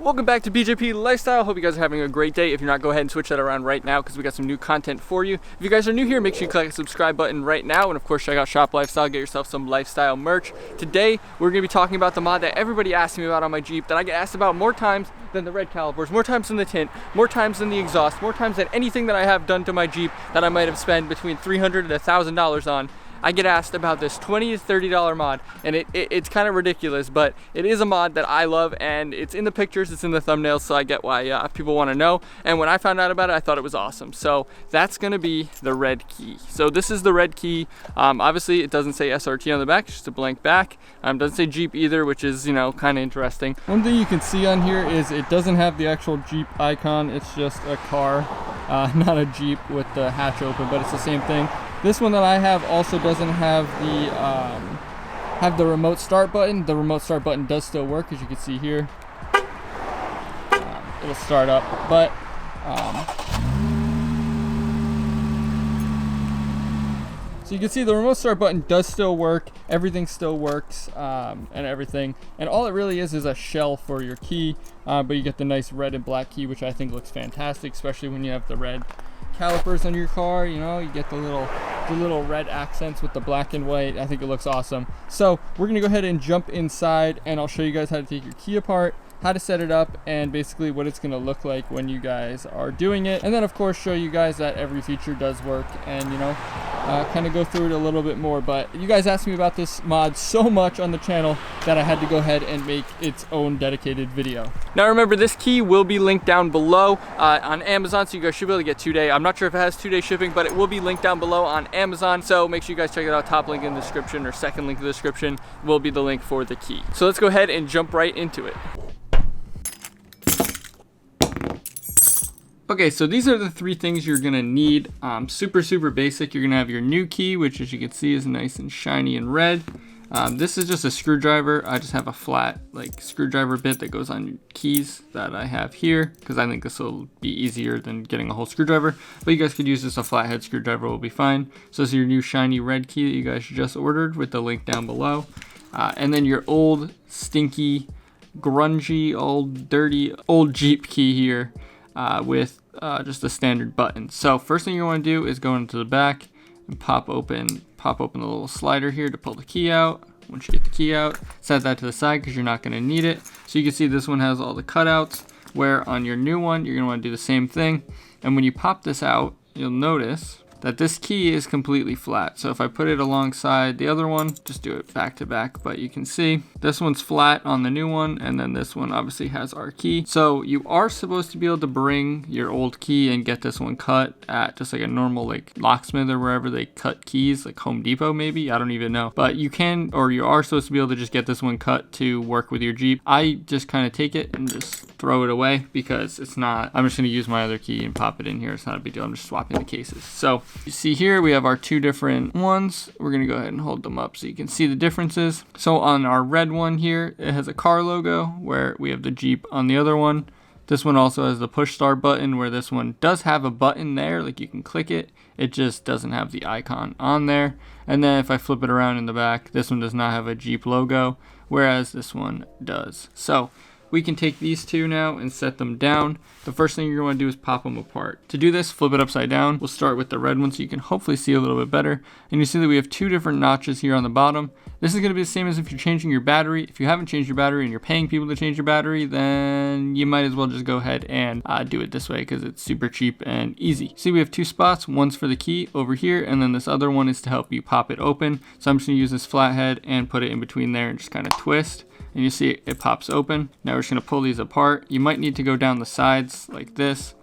Welcome back to BJP Lifestyle. Hope you guys are having a great day. If you're not, go ahead and switch that around right now because we got some new content for you. If you guys are new here, make sure you click the subscribe button right now. And of course, check out Shop Lifestyle, get yourself some lifestyle merch. Today, we're gonna be talking about the mod that everybody asked me about on my Jeep, that I get asked about more times than the red calipers, more times than the tint, more times than the exhaust, more times than anything that I have done to my Jeep that I might have spent between $300 and $1,000 on. I get asked about this $20 to $30 mod, and it's kind of ridiculous, but it is a mod that I love, and it's in the pictures, it's in the thumbnails, so I get why people want to know. And when I found out about it, I thought it was awesome. So that's going to be the red key. So this is the red key. Obviously, it doesn't say SRT on the back, it's just a blank back. Doesn't say Jeep either, which is, you know, kind of interesting. One thing you can see on here is it doesn't have the actual Jeep icon. It's just a car, not a Jeep with the hatch open, but it's the same thing. This one that I have also doesn't have the remote start button. The remote start button does still work, as you can see here. It'll start up, but so you can see the remote start button does still work. Everything still works, and everything. And all it really is a shell for your key, but you get the nice red and black key, which I think looks fantastic, especially when you have the red calipers on your car. You know, you get the little red accents with the black and white. I think it looks awesome. So we're gonna go ahead and jump inside, and I'll show you guys how to take your key apart, how to set it up, and basically what it's gonna look like when you guys are doing it. And then of course show you guys that every feature does work, and you know, kind of go through it a little bit more. But you guys asked me about this mod so much on the channel that I had to go ahead and make its own dedicated video. Now remember, this key will be linked down below on Amazon, so you guys should be able to get 2-day. I'm not sure if it has 2-day shipping, but it will be linked down below on Amazon, so make sure you guys check it out. Top link in the description, or second link in the description will be the link for the key. So let's go ahead and jump right into it. Okay, so these are the 3 things you're gonna need. Super basic. You're gonna have your new key, which as you can see is nice and shiny and red. This is just a screwdriver. I just have a flat screwdriver bit that goes on keys that I have here, because I think this will be easier than getting a whole screwdriver. But you guys could use just a flathead screwdriver, will be fine. So this is your new shiny red key that you guys just ordered with the link down below. And then your old, stinky, grungy, old, dirty, old Jeep key here with just a standard button. So first thing you want to do is go into the back and pop open the little slider here to pull the key out. Once you get the key out, set that to the side because you're not going to need it. So you can see this one has all the cutouts, where on your new one you're going to want to do the same thing. And when you pop this out, you'll notice that this key is completely flat. So if I put it alongside the other one, just do it back to back, but you can see this one's flat on the new one, and then this one obviously has our key. So you are supposed to be able to bring your old key and get this one cut at just like a normal like locksmith or wherever they cut keys, like Home Depot maybe, I don't even know. But you can, or you are supposed to be able to just get this one cut to work with your Jeep. I just kind of take it and just throw it away because it's not, I'm just gonna use my other key and pop it in here. It's not a big deal, I'm just swapping the cases. So you see here we have our 2 different ones. We're gonna go ahead and hold them up so you can see the differences. So on our red one here, it has a car logo, where we have the Jeep on the other one. This one also has the push start button, where this one does have a button there, like you can click it. It just doesn't have the icon on there. And then if I flip it around in the back, this one does not have a Jeep logo, whereas this one does. So we can take these 2 now and set them down. The first thing you're going to want to do is pop them apart. To do this, flip it upside down. We'll start with the red one so you can hopefully see a little bit better. And you see that we have 2 different notches here on the bottom. This is going to be the same as if you're changing your battery. If you haven't changed your battery and you're paying people to change your battery, then you might as well just go ahead and do it this way because it's super cheap and easy. See, we have 2 spots. One's for the key over here, and then this other one is to help you pop it open. So I'm just going to use this flathead and put it in between there and just kind of twist. And you see it pops open. Now we're just gonna pull these apart. You might need to go down the sides like this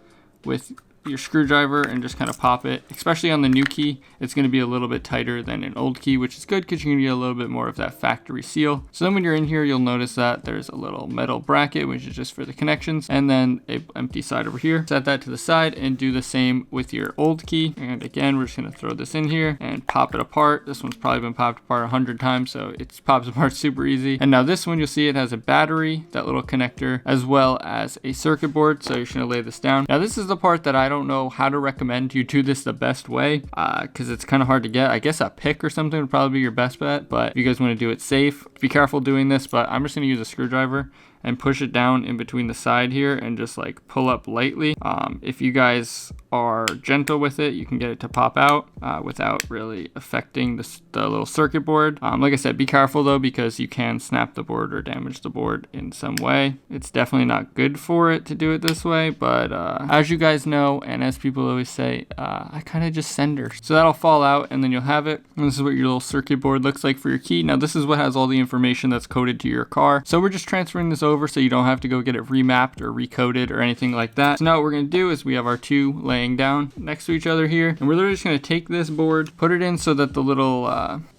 with your screwdriver and just kind of pop it. Especially on the new key, it's going to be a little bit tighter than an old key, which is good because you're going to get a little bit more of that factory seal. So then when you're in here, you'll notice that there's a little metal bracket, which is just for the connections, and then an empty side over here. Set that to the side and do the same with your old key. And again, we're just going to throw this in here and pop it apart. This one's probably been popped apart 100 times, so it pops apart super easy. And now this one, you'll see it has a battery, that little connector, as well as a circuit board. So you're just going to lay this down. Now this is the part that I don't know how to recommend you do this the best way, because it's kind of hard to get. I guess a pick or something would probably be your best bet, but if you guys want to do it safe, be careful doing this. But I'm just going to use a screwdriver and push it down in between the side here and just like pull up lightly. If you guys are gentle with it, you can get it to pop out without really affecting the little circuit board. Like I said, be careful though, because you can snap the board or damage the board in some way. It's definitely not good for it to do it this way, but as you guys know, and as people always say, I kind of just sender. So that'll fall out and then you'll have it. And this is what your little circuit board looks like for your key. Now this is what has all the information that's coded to your car. So we're just transferring this over so you don't have to go get it remapped or recoded or anything like that. So now what we're gonna do is we have our two laying down next to each other here, and we're literally just gonna take this board, put it in so that the little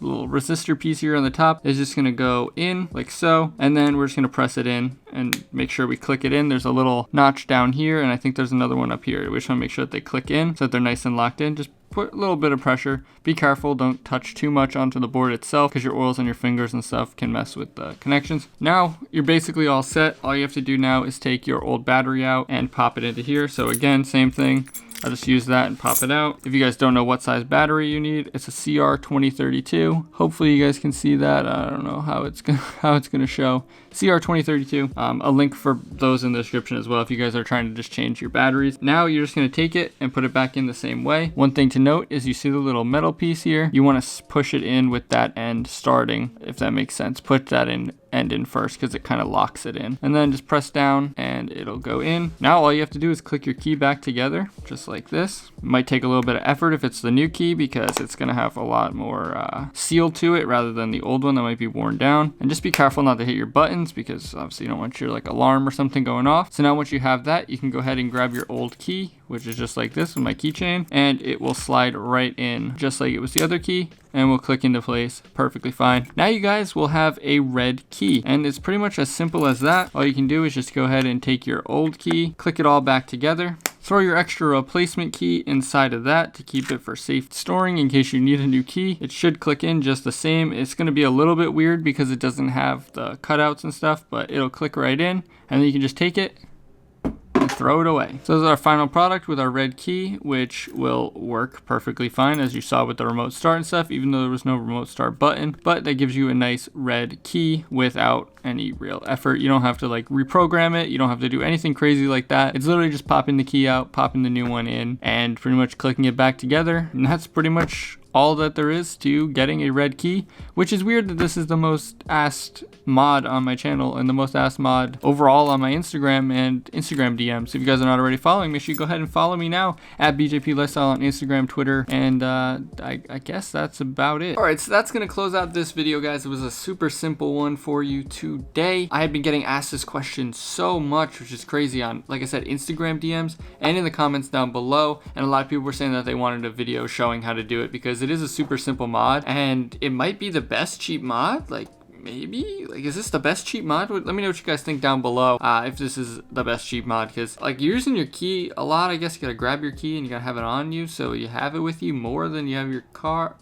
resistor piece here on the top is just gonna go in like so, and then we're just gonna press it in and make sure we click it in. There's a little notch down here, and I think there's another one up here. We just wanna make sure that they click in so that they're nice and locked in. Just put a little bit of pressure. Be careful, don't touch too much onto the board itself, because your oils on your fingers and stuff can mess with the connections. Now you're basically all set. All you have to do now is take your old battery out and pop it into here. So again, same thing. I'll just use that and pop it out. If you guys don't know what size battery you need, it's a CR2032. Hopefully you guys can see that. I don't know how it's gonna show. CR2032. A link for those in the description as well if you guys are trying to just change your batteries. Now you're just gonna take it and put it back in the same way. One thing to note is you see the little metal piece here. You want to push it in with that end starting, if that makes sense. Put that end in first because it kind of locks it in, and then just press down and it'll go in. Now all you have to do is click your key back together just like this. It might take a little bit of effort if it's the new key, because it's gonna have a lot more seal to it rather than the old one that might be worn down. And just be careful not to hit your buttons, because obviously you don't want your like alarm or something going off. So now once you have that, you can go ahead and grab your old key, which is just like this with my keychain, and it will slide right in just like it was the other key, and will click into place perfectly fine. Now you guys will have a red key, and it's pretty much as simple as that. All you can do is just go ahead and take your old key, click it all back together, throw your extra replacement key inside of that to keep it for safe storing in case you need a new key. It should click in just the same. It's going to be a little bit weird because it doesn't have the cutouts and stuff, but it'll click right in, and then you can just take it and throw it away. So this is our final product with our red key, which will work perfectly fine, as you saw with the remote start and stuff, even though there was no remote start button. But that gives you a nice red key without any real effort. You don't have to like reprogram it. You don't have to do anything crazy like that. It's literally just popping the key out, popping the new one in, and pretty much clicking it back together. And that's pretty much all that there is to getting a red key, which is weird that this is the most asked mod on my channel and the most asked mod overall on my Instagram and Instagram DMs. If you guys are not already following, make sure you go ahead and follow me now at BJP Lifestyle on Instagram, Twitter, and I guess that's about it. Alright, so that's gonna close out this video, guys. It was a super simple one for you today. I had been getting asked this question so much, which is crazy, on, like I said, Instagram DMs and in the comments down below, and a lot of people were saying that they wanted a video showing how to do it, because it is a super simple mod, and it might be the best cheap mod. Like, maybe, like, is this the best cheap mod? Let me know what you guys think down below, if this is the best cheap mod, because like you're using your key a lot. I guess you gotta grab your key and you gotta have it on you, so you have it with you more than you have your car.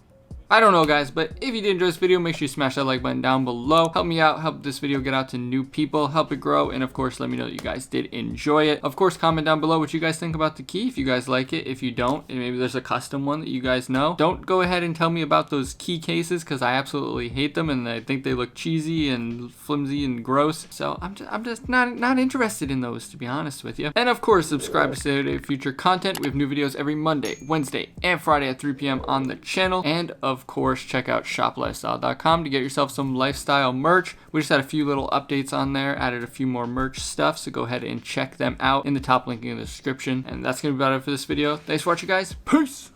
I don't know, guys, but if you did enjoy this video, make sure you smash that like button down below. Help me out, help this video get out to new people, help it grow, and of course, let me know that you guys did enjoy it. Of course, comment down below what you guys think about the key, if you guys like it. If you don't, and maybe there's a custom one that you guys know, don't go ahead and tell me about those key cases, because I absolutely hate them, and I think they look cheesy and flimsy and gross. So I'm just not interested in those, to be honest with you. And of course, subscribe to stay up to date with future content. We have new videos every Monday, Wednesday, and Friday at 3 p.m. on the channel. And of course, check out shoplifestyle.com to get yourself some lifestyle merch. We just had a few little updates on there, added a few more merch stuff, so go ahead and check them out in the top link in the description. And that's gonna be about it for this video. Thanks for watching, guys. Peace.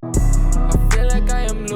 I feel like I am